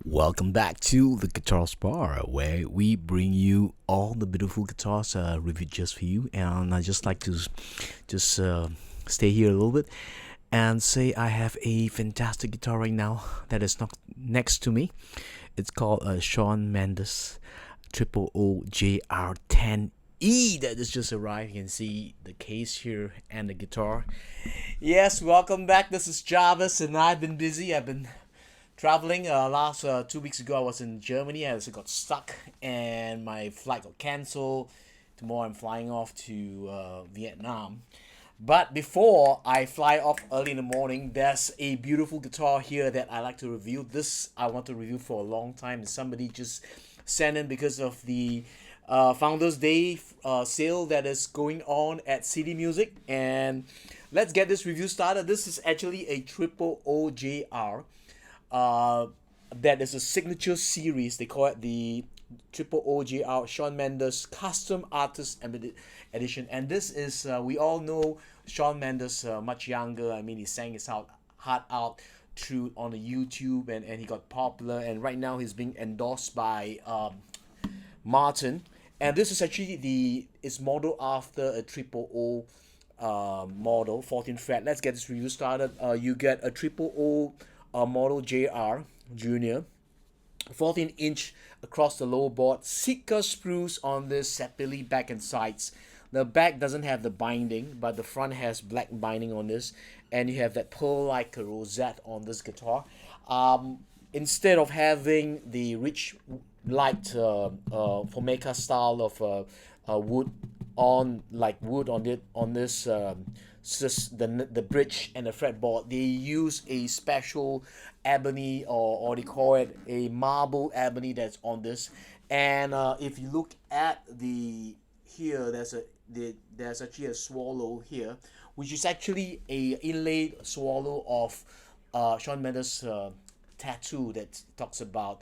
Welcome back to the Guitar Bar, where we bring you all the beautiful guitars reviewed just for you. And I just like to just stay here a little bit and say I have a fantastic guitar right now that is not next to me. It's called Shawn Mendes Triple O JR10E that has just arrived. You can see the case here and the guitar. Yes, welcome back. This is Jarvis, and I've been busy. I've been traveling. Last 2 weeks ago, I was in Germany. I just got stuck, and my flight got cancelled. Tomorrow, I'm flying off to Vietnam. But before I fly off early in the morning, there's a beautiful guitar here that I like to review. This I want to review for a long time, and somebody just sent in because of the Founders Day sale that is going on at CD Music. And let's get this review started. This is actually a triple OJR. Uh, that is a signature series. They call it the Triple OGR Shawn Mendes Custom Artist Edition. And this is, we all know Shawn Mendes much younger. I mean, he sang his heart out through on the YouTube, and he got popular. And right now he's being endorsed by Martin. And this is actually it's modeled after a triple O model, 14th fret. Let's get this review started. You get a triple O model JR Junior, 14-inch across the lower board, Sitka sprues on this Sapili back and sides. The back doesn't have the binding, but the front has black binding on this, and you have that pearl-like rosette on this guitar. Instead of having the rich light Formica style of wood on this the bridge and the fretboard, they use a special ebony, or they call it a marble ebony that's on this. And if you look at the here, there's actually a swallow here, which is actually a inlaid swallow of Shawn Mendes tattoo that talks about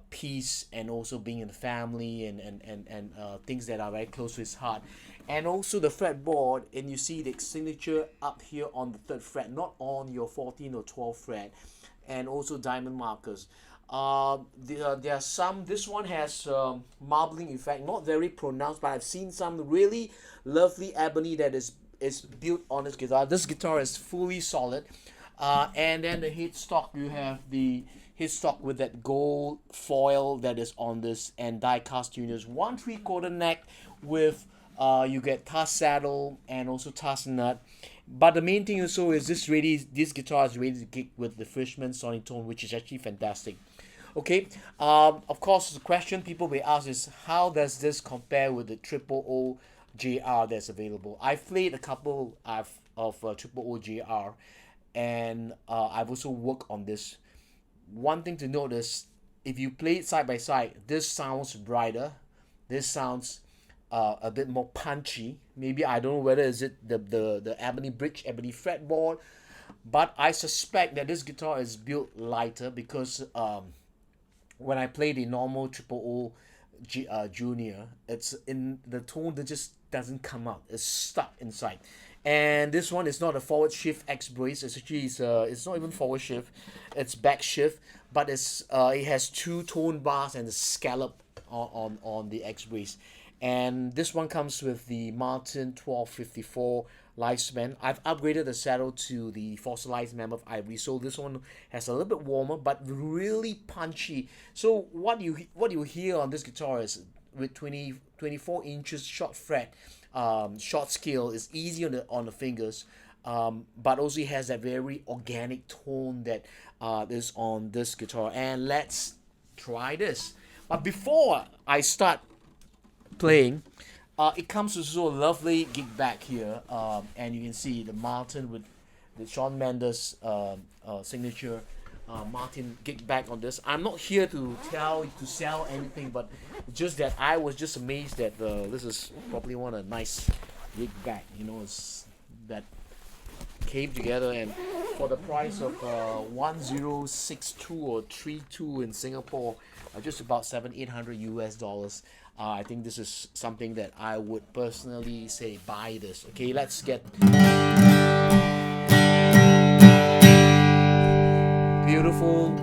peace and also being in the family, and things that are very close to his heart. And also the fretboard, and you see the signature up here on the third fret, not on your 14 or 12 fret, and also diamond markers. There are some. This one has marbling effect, not very pronounced, but I've seen some really lovely ebony that is built on this guitar. This guitar is fully solid. And then the headstock, you have the headstock with that gold foil that is on this, and die cast tuners. 1 3/4 neck with you get cast saddle and also cast nut. But the main thing also is this guitar is ready to kick with the Fishman sonic tone, which is actually fantastic. Okay, of course, the question people may ask is, how does this compare with the triple O JR that's available? I've played a couple of triple O JR, and I've also worked on this. One thing to note is, if you play it side by side, this sounds brighter. This sounds a bit more punchy. Maybe, I don't know whether is it the ebony bridge, ebony fretboard, but I suspect that this guitar is built lighter because when I play the normal triple O Junior, it's in the tone that just doesn't come out. It's stuck inside. And this one is not a forward shift X brace. It's actually it's not even forward shift. It's back shift, but it has two tone bars and a scallop on the X brace. And this one comes with the Martin 1254 lifespan. I've upgraded the saddle to the fossilized mammoth ivory, so this one has a little bit warmer but really punchy. So what you hear on this guitar is, with 24 inches short fret, short scale, is easy on the fingers, but also it has that very organic tone that is on this guitar. And let's try this. But before I start playing, it comes with so lovely gig back here, and you can see the Martin with the Shawn Mendes signature Martin gig back on this. I'm not here to sell anything, but just that I was just amazed that this is probably one of the nice gig back. It's that came together, and for the price of 1062 or 32 in Singapore, just about 700-800 US dollars. I think this is something that I would personally say, buy this. Okay, let's get beautiful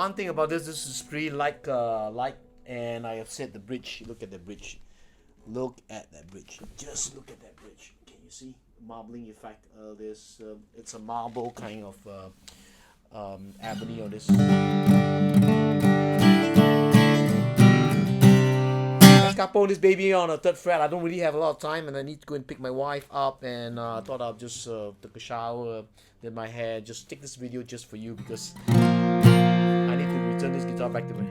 one thing about this is pretty light, and I have said the bridge. Look at the bridge. Look at that bridge. Just look at that bridge. Can you see marbling effect? This it's a marble kind of ebony on this. Let's capo this baby on a third fret. I don't really have a lot of time, and I need to go and pick my wife up. And I thought I'll just take a shower, did my hair, just take this video just for you because I need to return this guitar back to me.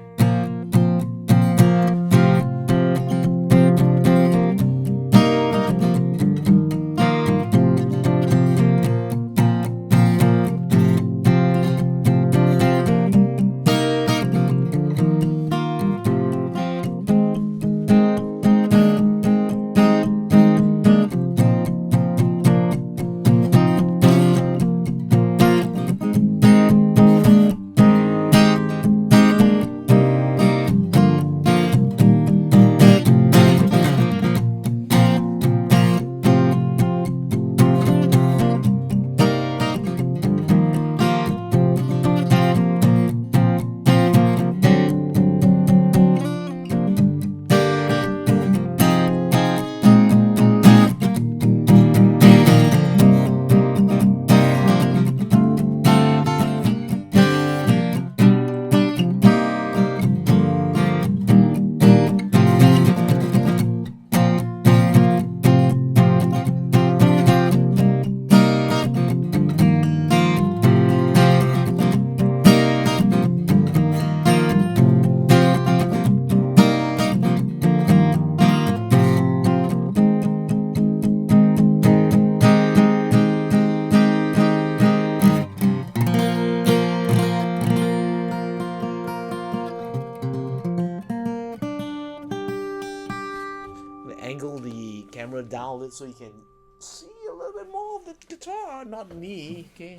Angle the camera down a little so you can see a little bit more of the guitar, not me. Okay.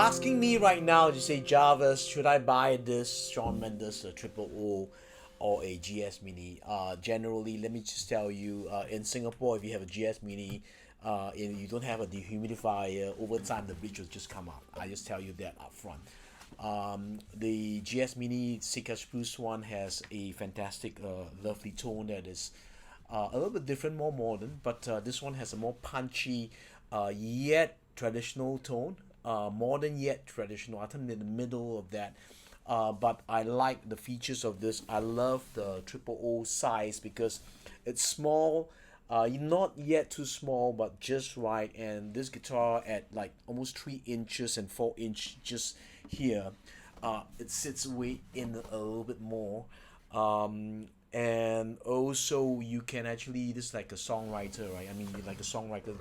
asking me right now to say, Jarvis, should I buy this Shawn Mendes Triple O or a GS Mini? Generally, let me just tell you, in Singapore, if you have a GS Mini, and you don't have a dehumidifier, over time the bleach will just come out. I just tell you that up front. The GS Mini Sika Spruce one has a fantastic, lovely tone that is a little bit different, more modern, but this one has a more punchy, yet traditional tone. Modern yet traditional. I think in the middle of that. But I like the features of this. I love the triple O size because it's small, not yet too small, but just right. And this guitar at like almost 3 inches and 4 inch just here, it sits way in a little bit more. And also you can actually, this is like a songwriter, right? I mean, like a songwriter.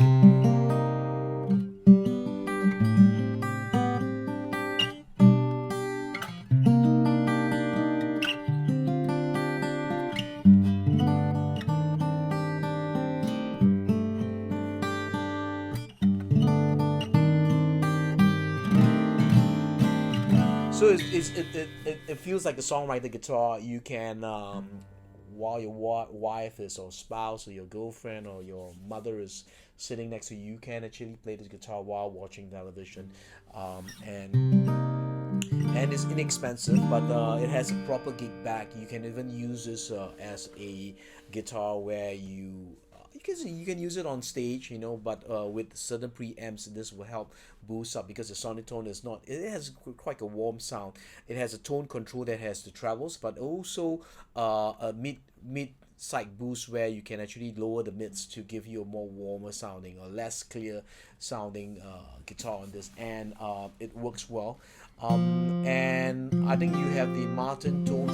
So it feels like a songwriter guitar. You can, while your wife is or spouse or your girlfriend or your mother is sitting next to you, you can actually play this guitar while watching television. And it's inexpensive, but it has a proper gig back. You can even use this as a guitar where you can use it on stage, but with certain preamps, this will help boost up because the sonic tone is not. It has quite a warm sound. It has a tone control that has the trebles, but also a mid side boost where you can actually lower the mids to give you a more warmer sounding or less clear sounding guitar on this, and it works well. And I think you have the Martin tone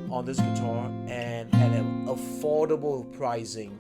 on this guitar and at an affordable pricing.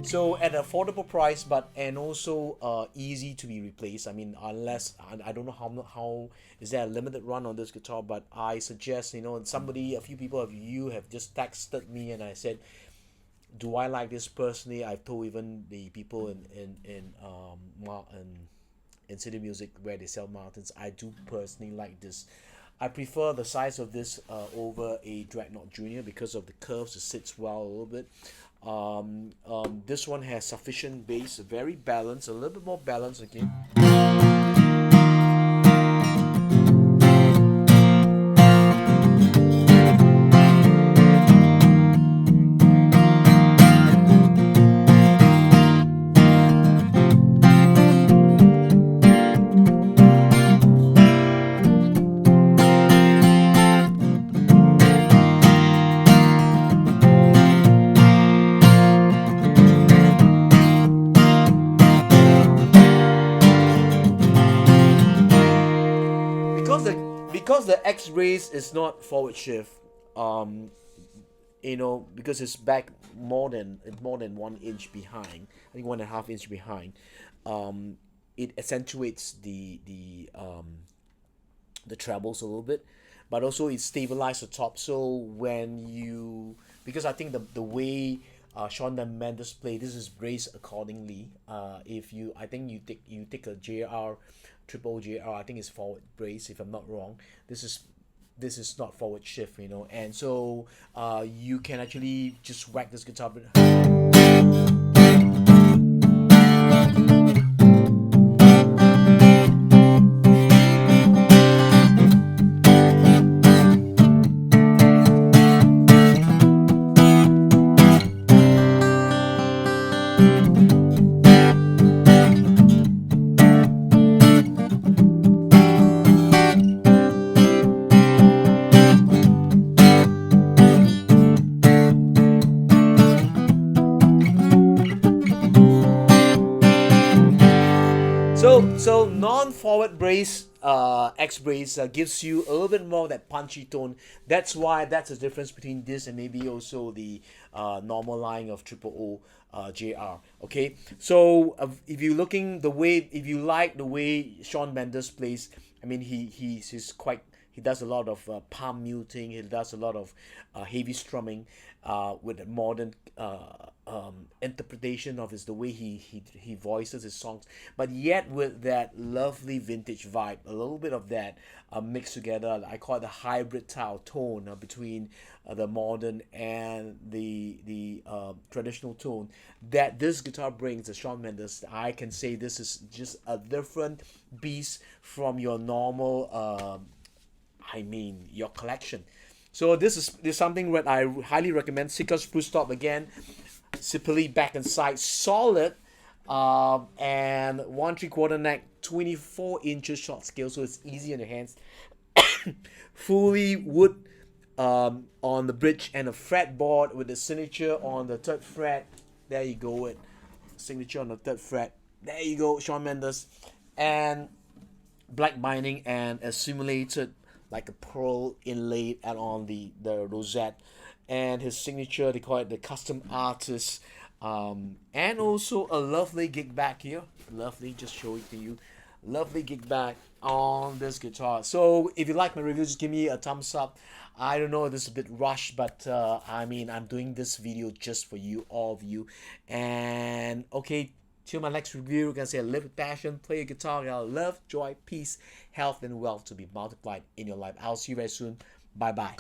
So at an affordable price, but and also easy to be replaced. I mean, unless I don't know how is there a limited run on this guitar, but I suggest, a few people of you have just texted me and I said, do I like this personally? I've told even the people in City Music where they sell Martins. I do personally like this. I prefer the size of this over a Dreadnought Junior because of the curves. It sits well a little bit. This one has sufficient bass, very balanced, a little bit more balanced again. Because the X rays is not forward shift, um, because it's back more than 1 inch behind. I think 1.5 inch behind. It accentuates the trebles a little bit, but also it stabilizes the top. So because I think the way Shawn Mendes play, this is braced accordingly. I think you take a JR triple JR. I think it's forward brace if I'm not wrong. This is not forward shift, and so you can actually just whack this guitar. X brace gives you a little bit more of that punchy tone. That's why that's the difference between this and maybe also the normal line of triple O JR. Okay, so if you looking the way, if you like the way Shawn Mendes plays, I mean he's quite, he does a lot of palm muting. He does a lot of heavy strumming with a modern interpretation of his, the way he voices his songs, but yet with that lovely vintage vibe, a little bit of that mixed together. I call it the hybrid style tone between the modern and the traditional tone that this guitar brings. The Shawn Mendes, I can say this is just a different beast from your normal your collection. So this is something that I highly recommend. Sika spruce top again, simply back and side, solid, and 1 3/4 neck, 24 inches short scale, so it's easy on your hands. Fully wood on the bridge and a fretboard with the signature on the third fret. There you go, it signature on the third fret. There you go, Shawn Mendes, and black binding and a simulated like a pearl inlaid and on the rosette, and his signature, they call it the custom artist, and also a lovely gig back here. Lovely, just show it to you. Lovely gig back on this guitar. So if you like my review, just give me a thumbs up. I don't know, this is a bit rushed, but I'm doing this video just for you, all of you. And okay, till my next review, we're gonna say live with passion, play your guitar, love, joy, peace, health, and wealth to be multiplied in your life. I'll see you very soon. Bye bye.